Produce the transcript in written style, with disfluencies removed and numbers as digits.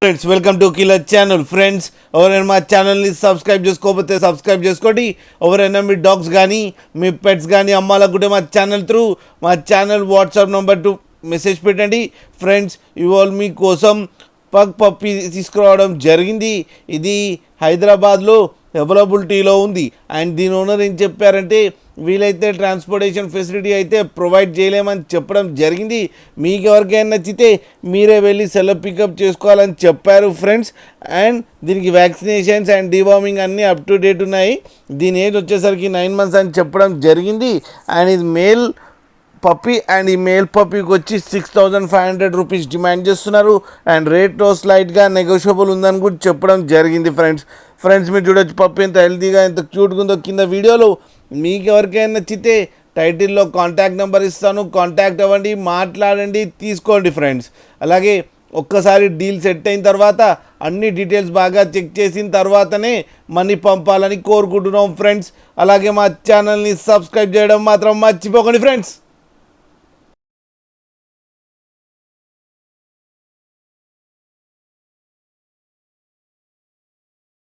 Friends welcome to killer channel. Friends ఎవరైనా మా ఛానల్ని సబ్స్క్రైబ్ చేసుకోకపోతే సబ్స్క్రైబ్ చేసుకోండి. ఎవరైనా మీ డాగ్స్ కానీ మీ పెట్స్ కానీ అమ్మాలనుకుంటే మా ఛానల్ త్రూ మా channel WhatsApp number to message పెట్టండి. ఫ్రెండ్స్ ఇవాళ మీకోసం పగ్ పప్పి తీసుకురావడం జరిగింది. ఇది హైదరాబాద్లో అవైలబిలిటీలో ఉంది. అండ్ దీని ఓనర్ ఏం చెప్పారంటే వీలైతే ట్రాన్స్పోర్టేషన్ ఫెసిలిటీ అయితే ప్రొవైడ్ చేయలేమని చెప్పడం జరిగింది. మీకు ఎవరికైనా నచ్చితే మీరే వెళ్ళి సెల్ఫ్ పికప్ చేసుకోవాలని చెప్పారు ఫ్రెండ్స్. అండ్ దీనికి వ్యాక్సినేషన్స్ అండ్ డివార్మింగ్ అన్నీ అప్ టు డేట్ ఉన్నాయి. దీని ఏజ్ వచ్చేసరికి 9 months అని చెప్పడం జరిగింది. అండ్ ఇది మేల్ పప్పీ అండ్ ఈ మేల్ పప్పీకి వచ్చి 6,500 రూపీస్ డిమాండ్ చేస్తున్నారు. అండ్ రేట్లో స్లైట్గా నెగోషియబుల్ ఉందని కూడా చెప్పడం జరిగింది ఫ్రెండ్స్ మీరు చూడొచ్చు పప్పీ ఎంత హెల్తీగా ఎంత క్యూట్గా ఉందో కింద వీడియోలో. మీకు ఎవరికైనా నచ్చితే టైటిల్లో కాంటాక్ట్ నెంబర్ ఇస్తాను, కాంటాక్ట్ అవ్వండి, మాట్లాడండి, తీసుకోండి ఫ్రెండ్స్. అలాగే ఒక్కసారి డీల్ సెట్ అయిన తర్వాత అన్ని డీటెయిల్స్ బాగా చెక్ చేసిన తర్వాతనే మనీ పంపాలని కోరుకుంటున్నాం ఫ్రెండ్స్. అలాగే మా ఛానల్ని సబ్స్క్రైబ్ చేయడం మాత్రం మర్చిపోకండి ఫ్రెండ్స్.